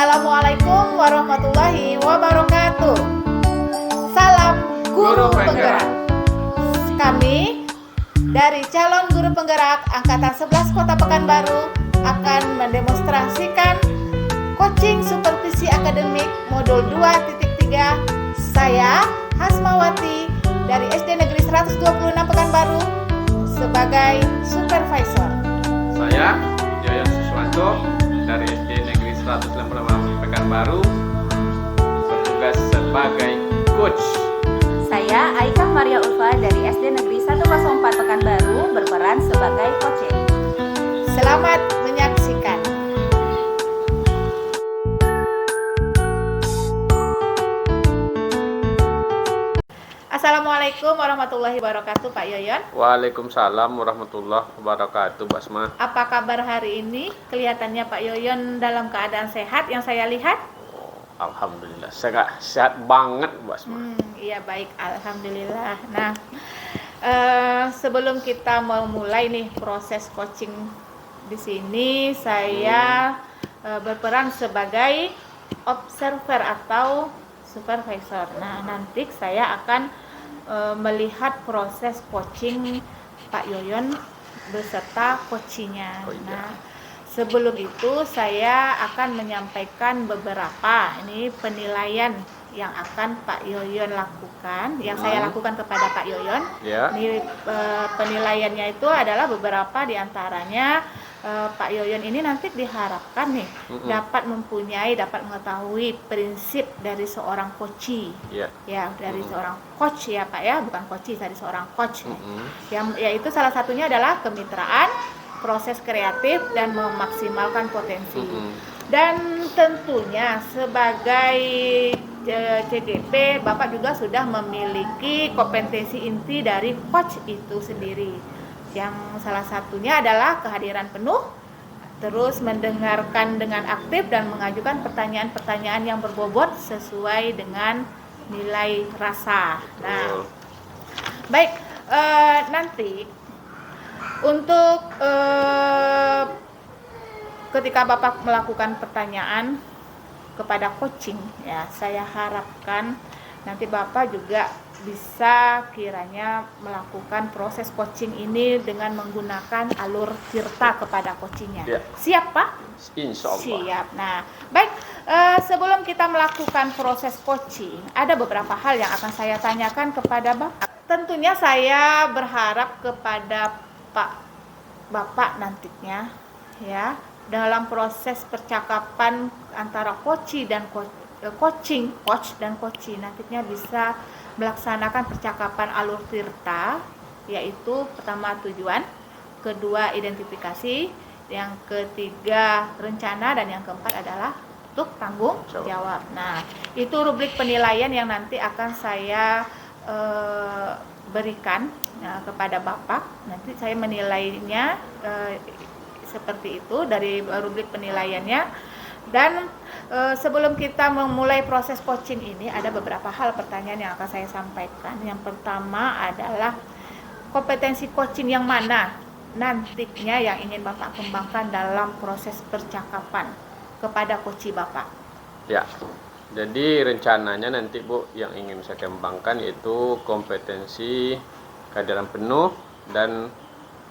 Assalamualaikum warahmatullahi wabarakatuh. Salam Guru Penggerak. Kami dari calon Guru Penggerak Angkatan 11 Kota Pekanbaru akan mendemonstrasikan coaching supervisi akademik modul 2.3. Saya Hasmawati dari SD Negeri 126 Pekanbaru sebagai supervisor. Saya Yoyon Suswanto dari SD Negeri 126 Pekanbaru bertugas sebagai coach. Saya Aika Maria Ulfa dari SD Negeri 104 Pekanbaru berperan sebagai coach. Selamat menyaksikan. Assalamualaikum warahmatullahi wabarakatuh, Pak Yoyon. Waalaikumsalam warahmatullahi wabarakatuh, Basma. Apa kabar hari ini? Kelihatannya Pak Yoyon dalam keadaan sehat yang saya lihat. Alhamdulillah, saya sehat banget, Basma. Iya baik, alhamdulillah. Nah, sebelum kita mau mulai nih proses coaching di sini, saya berperan sebagai observer atau supervisor. Nah, nanti saya akan melihat proses coaching Pak Yoyon beserta coachingnya. Nah, sebelum itu saya akan menyampaikan beberapa penilaian yang akan Pak Yoyon lakukan, yang saya lakukan kepada Pak Yoyon. Ini penilaiannya itu adalah beberapa diantaranya. Pak Yoyon ini nanti diharapkan nih dapat mengetahui prinsip dari seorang coach, ya dari seorang coach ya Pak ya, bukan coach, dari seorang coach. Yang yaitu salah satunya adalah kemitraan, proses kreatif dan memaksimalkan potensi. Dan tentunya sebagai CGP, Bapak juga sudah memiliki kompetensi inti dari coach itu sendiri. Yang salah satunya adalah kehadiran penuh, terus mendengarkan dengan aktif dan mengajukan pertanyaan-pertanyaan yang berbobot sesuai dengan nilai rasa. Nah, baik, nanti untuk ketika Bapak melakukan pertanyaan kepada coaching, ya saya harapkan nanti Bapak juga bisa kiranya melakukan proses coaching ini dengan menggunakan alur tirta kepada coachingnya. Siap Pak? Insya Allah. Siap. Nah, baik, sebelum kita melakukan proses coaching, ada beberapa hal yang akan saya tanyakan kepada Bapak. Tentunya saya berharap kepada Bapak nantinya, ya, dalam proses percakapan antara coach dan coach nantinya bisa melaksanakan percakapan alur tirta, yaitu pertama tujuan, kedua identifikasi, yang ketiga rencana, dan yang keempat adalah untuk tanggung jawab. Nah, itu rubrik penilaian yang nanti akan saya berikan kepada Bapak. Nanti saya menilainya seperti itu dari rubrik penilaiannya. Dan sebelum kita memulai proses coaching ini, ada beberapa hal pertanyaan yang akan saya sampaikan. Yang pertama adalah kompetensi coaching yang mana nantinya yang ingin Bapak kembangkan dalam proses percakapan kepada coach Bapak. Ya, jadi rencananya nanti Bu, yang ingin saya kembangkan yaitu kompetensi kehadiran penuh dan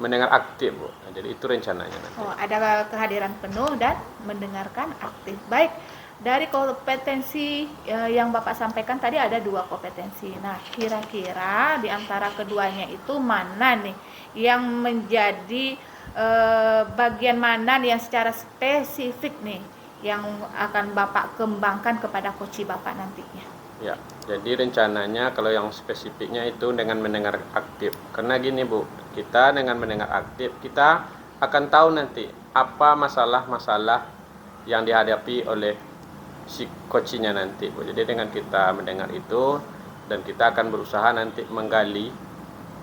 mendengar aktif Bu. Nah, jadi itu rencananya nanti. Ada kehadiran penuh dan mendengarkan aktif. Baik, dari kompetensi yang Bapak sampaikan tadi ada dua kompetensi. Nah, kira-kira di antara keduanya itu mana nih yang menjadi bagian mana nih yang secara spesifik nih yang akan Bapak kembangkan kepada coach Bapak nantinya? Ya, jadi rencananya kalau yang spesifiknya itu dengan mendengar aktif. Karena gini Bu, kita dengan mendengar aktif, kita akan tahu nanti apa masalah-masalah yang dihadapi oleh si coachnya nanti Bu. Jadi dengan kita mendengar itu, dan kita akan berusaha nanti menggali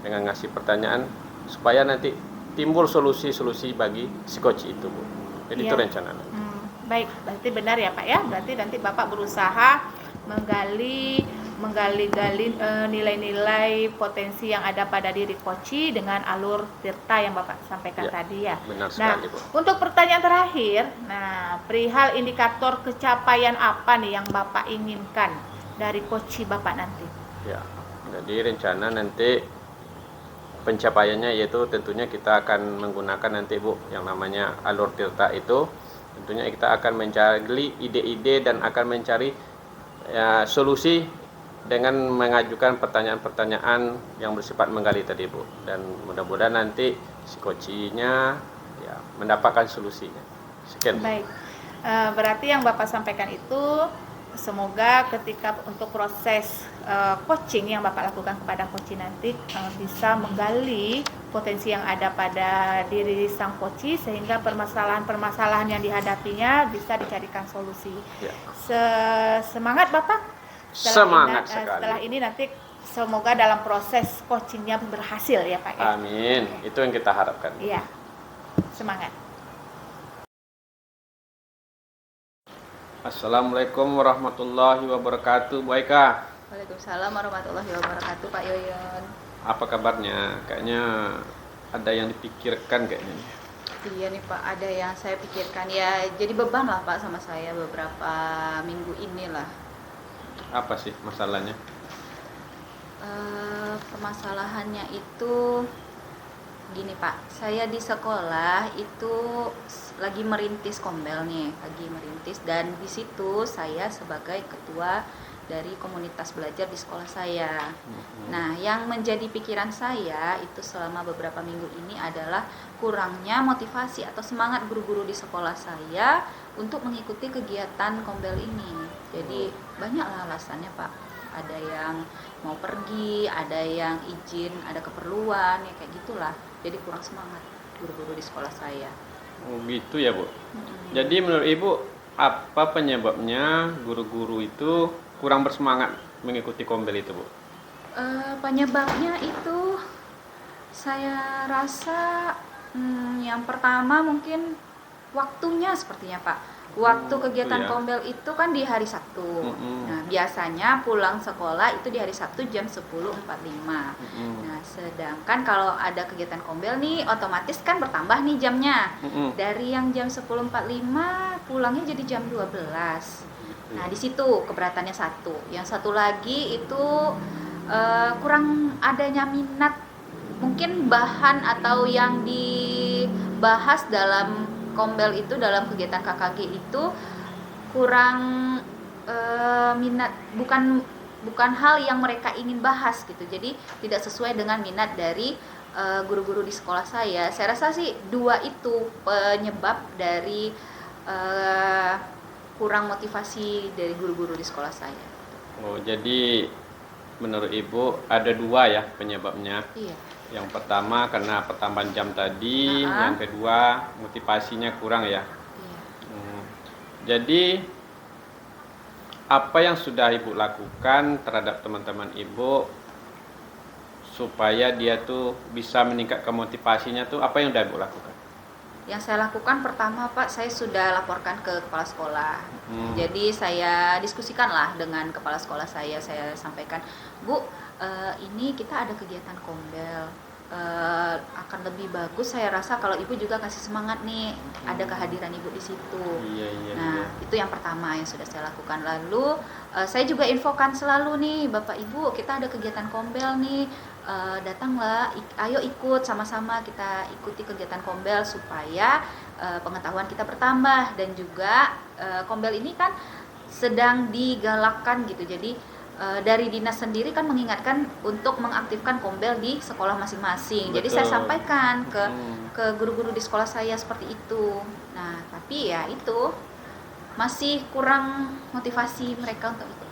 dengan ngasih pertanyaan supaya nanti timbul solusi-solusi bagi si coach itu Bu. Jadi itu rencananya. Baik, berarti benar ya Pak ya. Berarti nanti Bapak berusaha menggali menggali-gali nilai-nilai potensi yang ada pada diri Koci dengan alur tirta yang Bapak sampaikan Ya, tadi ya. benar Nah, sekali, Bu. untuk pertanyaan terakhir, nah perihal indikator kecapaian apa nih yang Bapak inginkan dari Koci Bapak nanti? Ya, jadi rencana nanti pencapaiannya yaitu tentunya kita akan menggunakan nanti Bu yang namanya alur tirta itu. Tentunya kita akan mencari ide-ide dan akan mencari solusi dengan mengajukan pertanyaan-pertanyaan yang bersifat menggali tadi Bu, dan mudah-mudahan nanti si Kocinya ya mendapatkan solusinya. Sekian. Baik, berarti yang Bapak sampaikan itu semoga ketika untuk proses coaching yang Bapak lakukan kepada Koci nanti bisa menggali potensi yang ada pada diri sang Koci sehingga permasalahan-permasalahan yang dihadapinya bisa dicarikan solusi. Ya. Semangat Bapak. Semangat sekali. Setelah ini nanti semoga dalam proses coachingnya berhasil ya Pak ya. Amin. Itu yang kita harapkan. Iya. Semangat. Assalamualaikum warahmatullahi wabarakatuh, Bu Aika. Waalaikumsalam warahmatullahi wabarakatuh, Pak Yoyon. Apa kabarnya? Kayaknya ada yang dipikirkan kayaknya. Iya nih Pak, ada yang saya pikirkan ya, jadi beban lah Pak sama saya beberapa minggu inilah. Apa sih masalahnya? Permasalahannya itu gini Pak, saya di sekolah itu lagi merintis Kombel nih, dan di situ saya sebagai ketua dari komunitas belajar di sekolah saya. Nah, yang menjadi pikiran saya itu selama beberapa minggu ini adalah kurangnya motivasi atau semangat guru-guru di sekolah saya untuk mengikuti kegiatan Kombel ini. Jadi banyaklah alasannya Pak. Ada yang mau pergi, ada yang izin, ada keperluan, ya kayak gitulah. Jadi kurang semangat guru-guru di sekolah saya. Oh gitu ya Bu. Jadi menurut Ibu apa penyebabnya guru-guru itu kurang bersemangat mengikuti Kombel itu Bu? Penyebabnya itu saya rasa yang pertama mungkin waktunya sepertinya Pak. Waktu kegiatan Kombel itu kan di hari Sabtu. Nah, biasanya pulang sekolah itu di hari Sabtu jam 10.45. Nah, sedangkan kalau ada kegiatan Kombel nih otomatis kan bertambah nih jamnya. Dari yang jam 10.45 pulangnya jadi jam 12. Nah, di situ keberatannya satu. Yang satu lagi itu kurang adanya minat, mungkin bahan atau yang dibahas dalam Kombel itu, dalam kegiatan KKG itu kurang minat, bukan hal yang mereka ingin bahas gitu. Jadi tidak sesuai dengan minat dari guru-guru di sekolah saya. Saya rasa sih dua itu penyebab dari kurang motivasi dari guru-guru di sekolah saya. Oh, jadi menurut Ibu ada dua ya penyebabnya. Iya. Yang pertama karena pertambahan jam tadi, yang kedua motivasinya kurang ya. Iya. Jadi apa yang sudah Ibu lakukan terhadap teman-teman Ibu supaya dia tuh bisa meningkatkan motivasinya tuh, apa yang sudah Ibu lakukan? Yang saya lakukan pertama Pak, saya sudah laporkan ke kepala sekolah. Jadi saya diskusikan lah dengan kepala sekolah saya sampaikan, Bu, ini kita ada kegiatan Kombel, akan lebih bagus saya rasa kalau Ibu juga kasih semangat nih, ada kehadiran Ibu di situ. Nah, itu yang pertama yang sudah saya lakukan. Lalu saya juga infokan selalu nih, Bapak Ibu, kita ada kegiatan Kombel nih, datanglah, ayo ikut sama-sama kita ikuti kegiatan Kombel supaya pengetahuan kita bertambah, dan juga Kombel ini kan sedang digalakkan gitu. Jadi dari dinas sendiri kan mengingatkan untuk mengaktifkan Kombel di sekolah masing-masing. Jadi saya sampaikan ke guru-guru di sekolah saya seperti itu. Nah, tapi ya itu masih kurang motivasi mereka untuk ikut,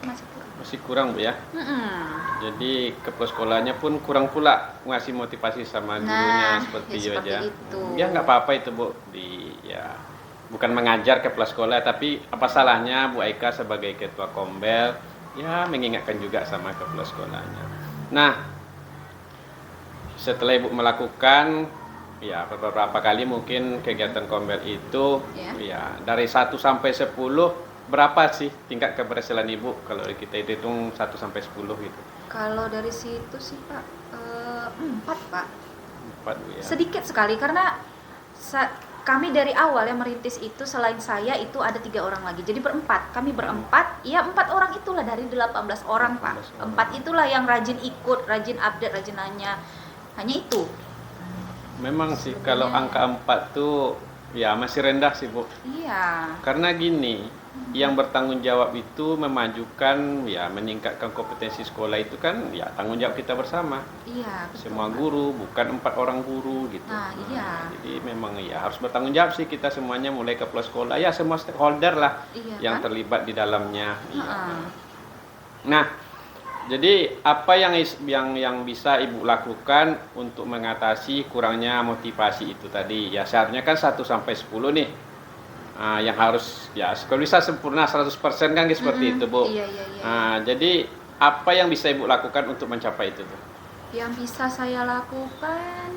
masih kurang Bu ya. Jadi kepala sekolahnya pun kurang pula ngasih motivasi sama gurunya seperti itu aja. Ya nggak apa-apa itu Bu, bukan mengajar kepala sekolah, tapi apa salahnya Bu Aika sebagai ketua Kombel ya mengingatkan juga sama kepala sekolahnya. Nah, setelah Ibu melakukan ya beberapa kali mungkin kegiatan Kombel itu ya dari 1 sampai 10 berapa sih tingkat keberhasilan Ibu kalau kita hitung 1 sampai 10 gitu? Kalau dari situ sih Pak, 4 Pak. 4 Bu ya. Sedikit sekali karena kami dari awal yang merintis itu selain saya itu ada 3 orang lagi. Jadi berempat, kami berempat. Ya 4 orang itulah dari 18 orang Pak. 18 orang. 4 itulah yang rajin ikut, rajin update, rajin nanya. Hanya itu. Memang sih Sebenarnya- kalau angka 4 tuh ya masih rendah sih Bu. Iya. Karena gini, yang bertanggung jawab itu memajukan ya meningkatkan kompetensi sekolah itu kan ya tanggung jawab kita bersama. Iya, betul, Semua Pak. guru, bukan 4 orang guru gitu. Nah, iya. Jadi memang ya harus bertanggung jawab sih kita semuanya mulai kepala sekolah ya semua stakeholder lah Iya, yang kan? terlibat di dalamnya. Heeh. Nah, jadi apa yang bisa Ibu lakukan untuk mengatasi kurangnya motivasi itu tadi? Ya seharusnya kan 1 sampai 10 nih. Yang harus ya kalau bisa sempurna 100% kan seperti itu, Bu. Iya, iya, iya. Jadi apa yang bisa Ibu lakukan untuk mencapai itu tuh? Yang bisa saya lakukan,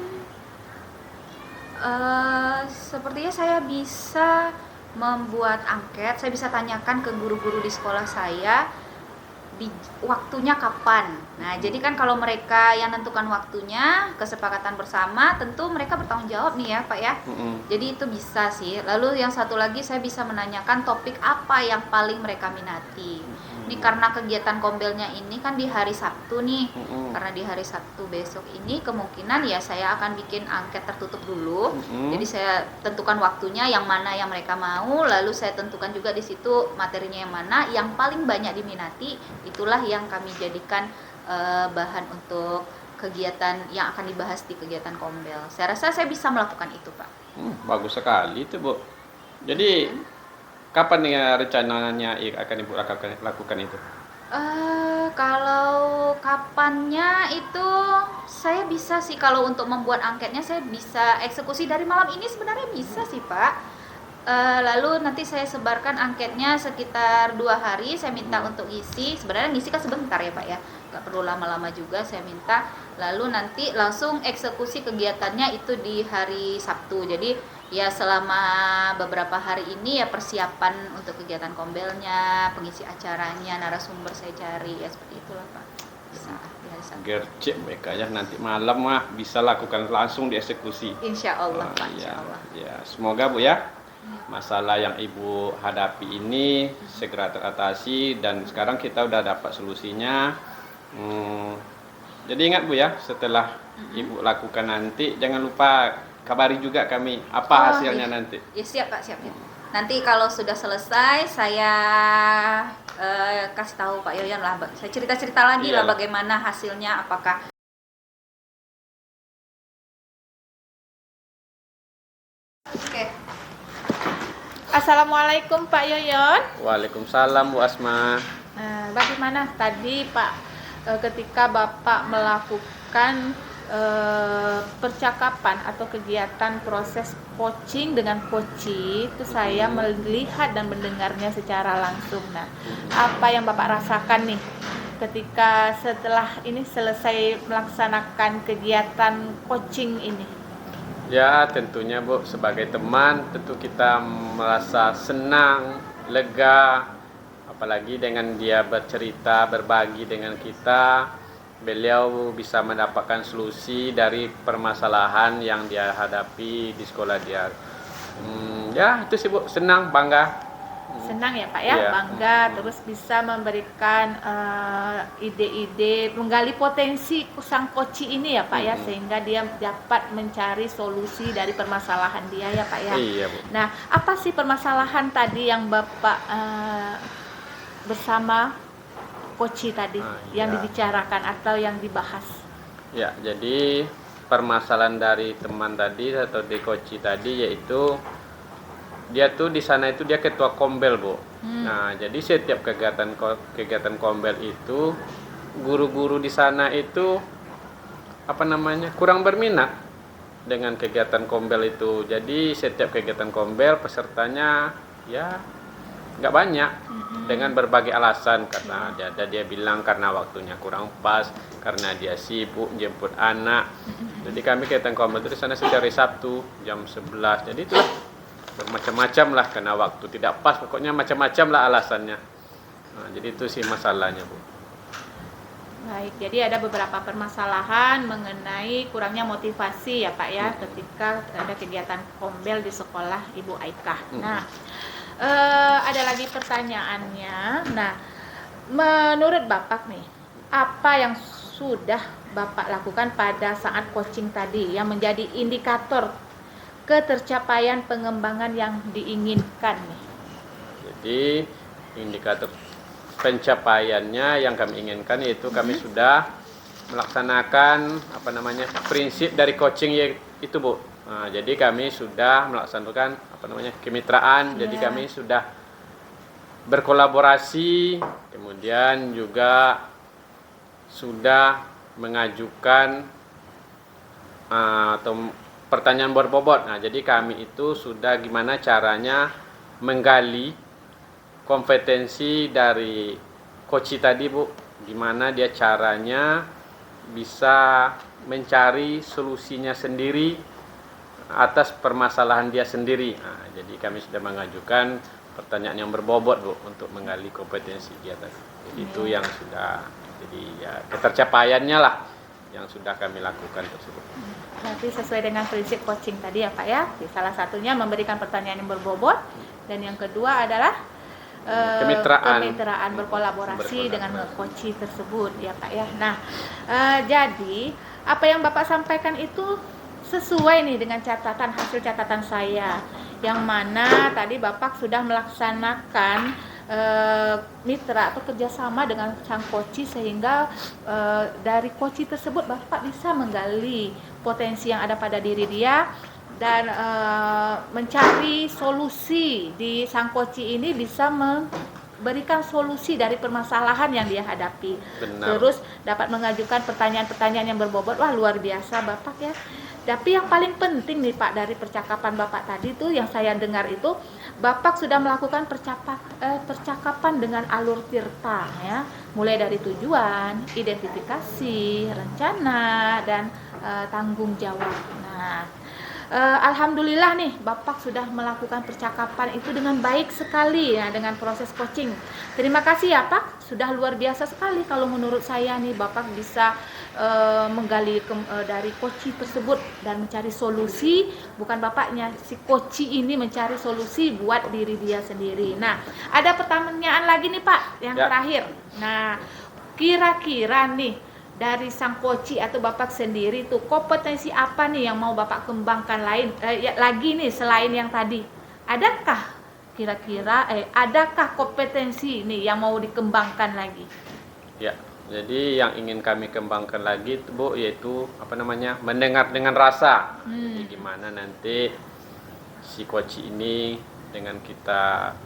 sepertinya saya bisa membuat angket. Saya bisa tanyakan ke guru-guru di sekolah saya waktunya kapan. Nah, jadi kan kalau mereka yang nentukan waktunya, kesepakatan bersama, tentu mereka bertanggung jawab nih ya, Pak ya. Jadi itu bisa sih. Lalu yang satu lagi saya bisa menanyakan topik apa yang paling mereka minati. Ini karena kegiatan kombelnya ini kan di hari Sabtu nih. Karena di hari Sabtu besok ini kemungkinan ya saya akan bikin angket tertutup dulu. Jadi saya tentukan waktunya yang mana yang mereka mau, lalu saya tentukan juga di situ materinya yang mana yang paling banyak diminati, itulah yang kami jadikan bahan untuk kegiatan yang akan dibahas di kegiatan kombel. Saya rasa saya bisa melakukan itu, Pak. Bagus sekali itu, Bu. Jadi kapan nih rencananya akan Ibu lakukan itu? Kalau kapannya itu saya bisa sih, kalau untuk membuat angketnya saya bisa eksekusi dari malam ini sebenarnya bisa sih Pak. Lalu nanti saya sebarkan angketnya sekitar 2 hari, saya minta untuk ngisi. Sebenarnya ngisi kan sebentar ya Pak ya, nggak perlu lama-lama juga, saya minta. Lalu nanti langsung eksekusi kegiatannya itu di hari Sabtu. Jadi ya selama beberapa hari ini ya persiapan untuk kegiatan kombelnya, pengisi acaranya, narasumber saya cari, ya seperti itulah Pak. Bisa di hari Sabtu. Gercep mereka ya, nanti malam mah bisa lakukan langsung dieksekusi. Insya Allah Pak, Ya, insya Allah. ya, semoga Bu ya masalah yang Ibu hadapi ini segera teratasi dan sekarang kita udah dapat solusinya. Jadi ingat Bu ya, setelah Ibu lakukan nanti jangan lupa kabari juga kami apa hasilnya iya. nanti. Ya siap Pak, siap ya. Nanti kalau sudah selesai saya kasih tahu Pak Yoyan lah. Saya cerita-cerita lagi lah Iyalah. bagaimana hasilnya, apakah. Oke. Assalamualaikum Pak Yoyon. Waalaikumsalam Bu Asma. Bagaimana tadi Pak ketika Bapak melakukan percakapan atau kegiatan proses coaching dengan coachi itu saya melihat dan mendengarnya secara langsung. Nah, apa yang Bapak rasakan nih ketika setelah ini selesai melaksanakan kegiatan coaching ini? Ya tentunya Bu, sebagai teman tentu kita merasa senang, lega, apalagi dengan dia bercerita, berbagi dengan kita, beliau bisa mendapatkan solusi dari permasalahan yang dia hadapi di sekolah dia. Ya itu sih Bu, senang, bangga. Senang ya Pak ya, Iya. bangga, terus bisa memberikan ide-ide, menggali potensi sang koci ini ya Pak ya, sehingga dia dapat mencari solusi dari permasalahan dia ya Pak ya. Iya Bu. Nah, apa sih permasalahan tadi yang Bapak bersama koci tadi yang iya. dibicarakan atau yang dibahas? Ya, jadi permasalahan dari teman tadi atau di coach tadi yaitu dia tuh di sana itu dia ketua kombel Bu. Nah jadi setiap kegiatan kombel itu guru-guru di sana itu kurang berminat dengan kegiatan kombel itu. Jadi setiap kegiatan kombel pesertanya ya nggak banyak dengan berbagai alasan, karena dia bilang karena waktunya kurang pas, karena dia sibuk jemput anak. Jadi kami kegiatan kombel itu di sana setiap hari Sabtu jam 11. Jadi itulah bermacam-macam lah, karena waktu tidak pas, pokoknya macam-macam lah alasannya. Nah, jadi itu sih masalahnya, Bu. Baik, jadi ada beberapa permasalahan mengenai kurangnya motivasi ya Pak ya, ketika ada kegiatan kombel di sekolah Ibu Aika. Nah, ada lagi pertanyaannya. Nah, menurut Bapak nih, apa yang sudah Bapak lakukan pada saat coaching tadi yang menjadi indikator ketercapaian pengembangan yang diinginkan nih? Jadi indikator pencapaiannya yang kami inginkan yaitu kami sudah melaksanakan prinsip dari coaching itu, Bu. Nah, jadi kami sudah melaksanakan kemitraan. Jadi kami sudah berkolaborasi, kemudian juga sudah mengajukan atau pertanyaan berbobot. Nah, jadi kami itu sudah gimana caranya menggali kompetensi dari coach tadi, Bu. Gimana dia caranya bisa mencari solusinya sendiri atas permasalahan dia sendiri. Nah, jadi kami sudah mengajukan pertanyaan yang berbobot, Bu, untuk menggali kompetensi dia tadi. Jadi itu yang sudah, jadi ya ketercapaiannya lah yang sudah kami lakukan tersebut. Berarti sesuai dengan prinsip coaching tadi ya Pak ya. Salah satunya memberikan pertanyaan yang berbobot, dan yang kedua adalah kemitraan berkolaborasi dengan coach tersebut ya Pak ya. Nah, jadi apa yang Bapak sampaikan itu sesuai nih dengan hasil catatan saya, yang mana tadi Bapak sudah melaksanakan mitra atau kerjasama dengan sang coach, sehingga dari coach tersebut Bapak bisa menggali potensi yang ada pada diri dia dan mencari solusi di sang coach ini, bisa memberikan solusi dari permasalahan yang dia hadapi. Benar. Terus dapat mengajukan pertanyaan-pertanyaan yang berbobot. Wah, luar biasa Bapak ya. Tapi yang paling penting nih Pak, dari percakapan Bapak tadi tuh yang saya dengar itu, Bapak sudah melakukan percakapan dengan alur tirta ya, mulai dari tujuan, identifikasi, rencana, dan tanggung jawab. Nah, alhamdulillah nih Bapak sudah melakukan percakapan itu dengan baik sekali ya, dengan proses coaching. Terima kasih ya Pak, sudah luar biasa sekali kalau menurut saya nih Bapak bisa menggali dari coach tersebut dan mencari solusi, bukan Bapaknya, si coach ini mencari solusi buat diri dia sendiri. Nah, ada pertanyaan lagi nih Pak, yang terakhir. Nah, kira-kira nih dari sang coach atau Bapak sendiri tuh kompetensi apa nih yang mau Bapak kembangkan lagi nih selain yang tadi? Adakah kira-kira adakah kompetensi nih yang mau dikembangkan lagi? Ya, jadi yang ingin kami kembangkan lagi itu, Bu, yaitu mendengar dengan rasa. Jadi gimana nanti si coach ini dengan kita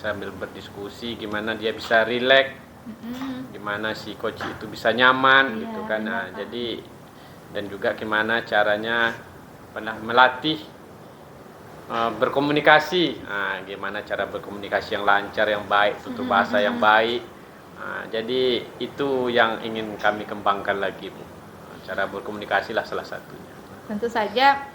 sambil berdiskusi, gimana dia bisa rileks, gimana si coach itu bisa nyaman gitu kan. Nah, jadi dan juga gimana caranya melatih berkomunikasi. Nah, gimana cara berkomunikasi yang lancar, yang baik, tutur bahasa yang baik. Nah, jadi itu yang ingin kami kembangkan lagi, Bu. Cara berkomunikasi lah salah satunya. Tentu saja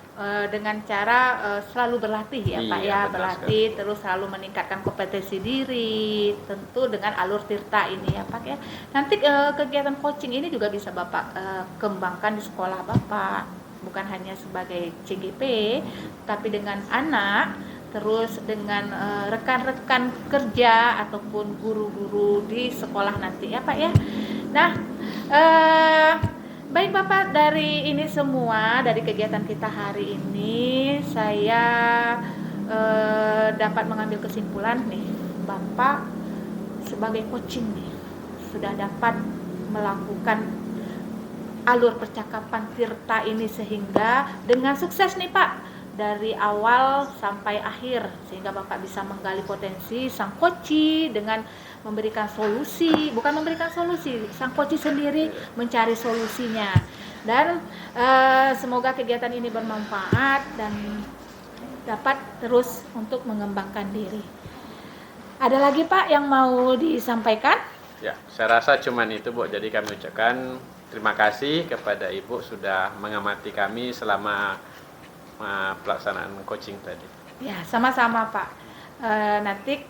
dengan cara selalu berlatih ya Pak ya, berlatih sekali. Terus selalu meningkatkan kompetensi diri, tentu dengan alur tirta ini ya Pak ya. Nanti kegiatan coaching ini juga bisa Bapak kembangkan di sekolah Bapak, bukan hanya sebagai CGP, tapi dengan anak, terus dengan rekan-rekan kerja ataupun guru-guru di sekolah nanti ya Pak ya. Nah, baik Bapak, dari ini semua, dari kegiatan kita hari ini, saya dapat mengambil kesimpulan nih, Bapak sebagai coaching nih sudah dapat melakukan alur percakapan tirta ini sehingga dengan sukses nih Pak, dari awal sampai akhir, sehingga Bapak bisa menggali potensi sang coach dengan memberikan solusi, bukan memberikan solusi, sang coach sendiri mencari solusinya. Dan semoga kegiatan ini bermanfaat dan dapat terus untuk mengembangkan diri. Ada lagi Pak yang mau disampaikan? Ya, saya rasa cuman itu, Bu. Jadi kami ucapkan terima kasih kepada Ibu sudah mengamati kami selama pelaksanaan coaching tadi. Ya, sama-sama Pak. Nanti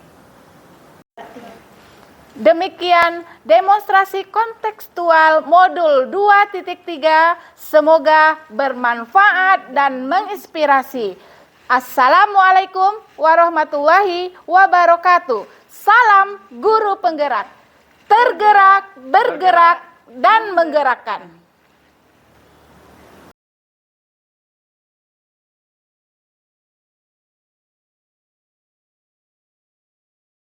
demikian demonstrasi kontekstual modul 2.3. Semoga bermanfaat dan menginspirasi. Assalamualaikum warahmatullahi wabarakatuh. Salam guru penggerak. Tergerak, bergerak, dan menggerakkan.